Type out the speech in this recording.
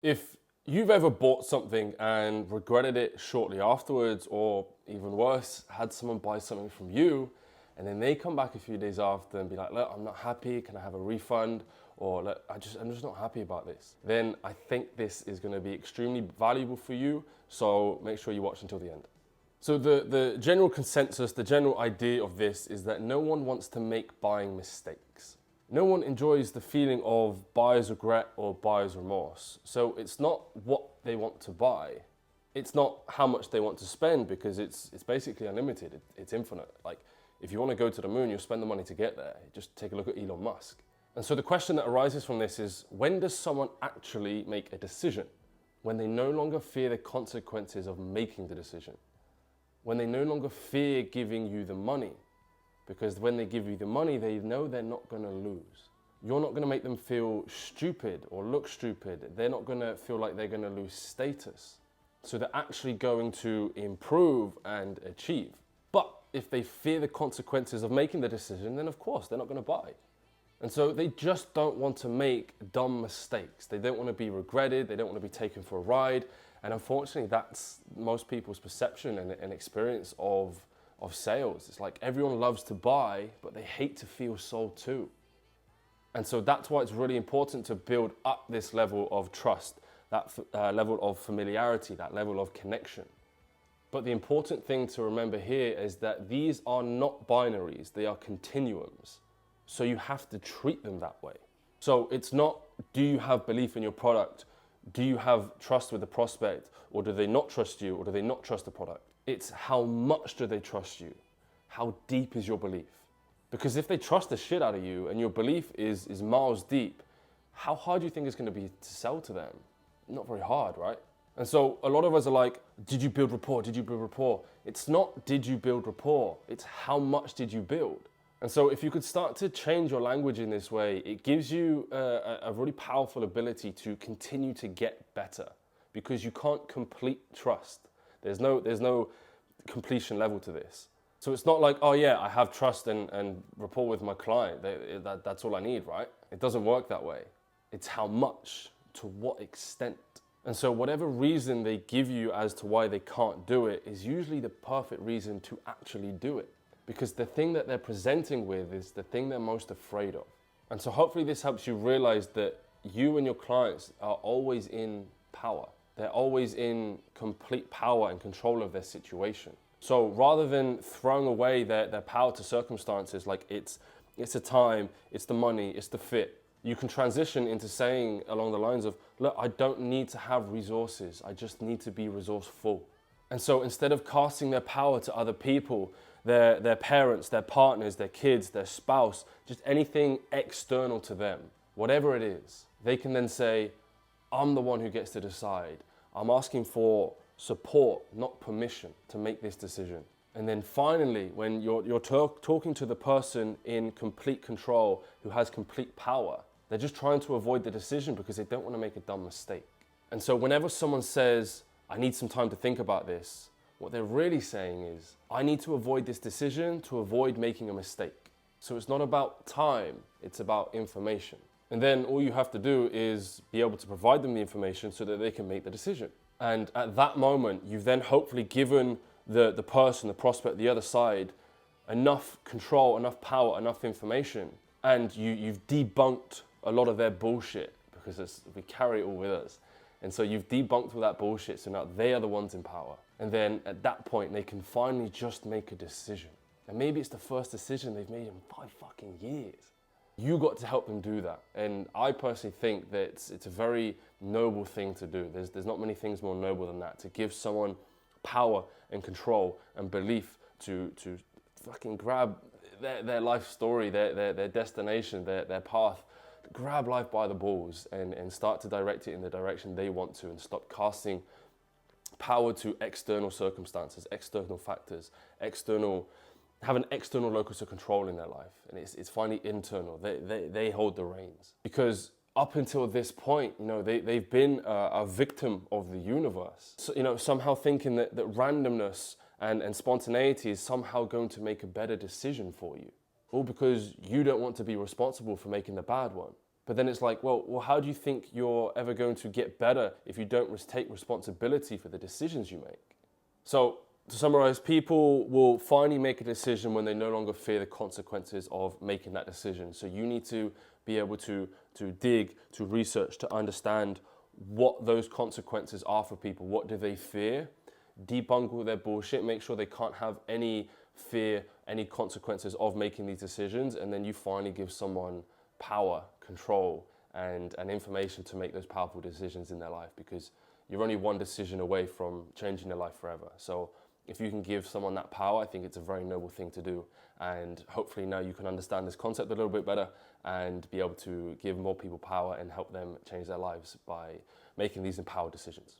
If you've ever bought something and regretted it shortly afterwards, or even worse, had someone buy something from you, and then they come back a few days after and be like, look, I'm not happy, can I have a refund? Or look, I'm just not happy about this. Then I think this is gonna be extremely valuable for you, so make sure you watch until the end. So the general consensus, the general idea of this is that no one wants to make buying mistakes. No one enjoys the feeling of buyer's regret or buyer's remorse. So it's not what they want to buy. It's not how much they want to spend, because it's basically unlimited. It's infinite. Like, if you want to go to the moon, you'll spend the money to get there. Just take a look at Elon Musk. And so the question that arises from this is, when does someone actually make a decision? When they no longer fear the consequences of making the decision. When they no longer fear giving you the money. Because when they give you the money, they know they're not going to lose. You're not going to make them feel stupid or look stupid. They're not going to feel like they're going to lose status. So they're actually going to improve and achieve. But if they fear the consequences of making the decision, then of course they're not going to buy. And so they just don't want to make dumb mistakes. They don't want to be regretted. They don't want to be taken for a ride. And unfortunately, that's most people's perception and experience of sales. It's like everyone loves to buy, but they hate to feel sold to. And so that's why it's really important to build up this level of trust, that level of familiarity, that level of connection. But the important thing to remember here is that these are not binaries, they are continuums. So you have to treat them that way. So it's not, do you have belief in your product? Do you have trust with the prospect? Or do they not trust you? Or do they not trust the product? It's how much do they trust you? How deep is your belief? Because if they trust the shit out of you and your belief is miles deep, how hard do you think it's going to be to sell to them? Not very hard, right? And so a lot of us are like, did you build rapport? Did you build rapport? It's not did you build rapport, it's how much did you build? And so if you could start to change your language in this way, it gives you a really powerful ability to continue to get better, because you can't complete trust. There's no completion level to this. So it's not like, oh yeah, I have trust and rapport with my client. That's all I need, right? It doesn't work that way. It's how much, to what extent. And so whatever reason they give you as to why they can't do it is usually the perfect reason to actually do it. Because the thing that they're presenting with is the thing they're most afraid of. And so hopefully this helps you realize that you and your clients are always in power. They're always in complete power and control of their situation. So rather than throwing away their power to circumstances, like it's the time, it's the money, it's the fit, you can transition into saying along the lines of, look, I don't need to have resources, I just need to be resourceful. And so instead of casting their power to other people, their parents, their partners, their kids, their spouse, just anything external to them, whatever it is, they can then say, I'm the one who gets to decide. I'm asking for support, not permission, to make this decision. And then finally, when you're talking to the person in complete control, who has complete power, they're just trying to avoid the decision because they don't want to make a dumb mistake. And so whenever someone says, I need some time to think about this, what they're really saying is, I need to avoid this decision to avoid making a mistake. So it's not about time, it's about information. And then all you have to do is be able to provide them the information so that they can make the decision. And at that moment, you've then hopefully given the person, the prospect, the other side, enough control, enough power, enough information. And you've debunked a lot of their bullshit, because we carry it all with us. And so you've debunked all that bullshit, so now they are the ones in power. And then at that point, they can finally just make a decision. And maybe it's the first decision they've made in 5 fucking years. You got to help them do that. And I personally think that it's a very noble thing to do. There's not many things more noble than that, to give someone power and control and belief to fucking grab their life story, their destination, their path, grab life by the balls and start to direct it in the direction they want to, and stop casting power to external circumstances, external factors, have an external locus of control in their life. And it's finally internal. They hold the reins. Because up until this point, they've been a victim of the universe. So, somehow thinking that randomness and spontaneity is somehow going to make a better decision for you. All because you don't want to be responsible for making the bad one. But then it's like, well, how do you think you're ever going to get better if you don't take responsibility for the decisions you make? So to summarize, people will finally make a decision when they no longer fear the consequences of making that decision. So you need to be able to dig, to research, to understand what those consequences are for people. What do they fear? Debunk all their bullshit, make sure they can't have any fear, any consequences of making these decisions, and then you finally give someone power, control, and information to make those powerful decisions in their life, because you're only one decision away from changing their life forever. So if you can give someone that power, I think it's a very noble thing to do. And hopefully now you can understand this concept a little bit better and be able to give more people power and help them change their lives by making these empowered decisions.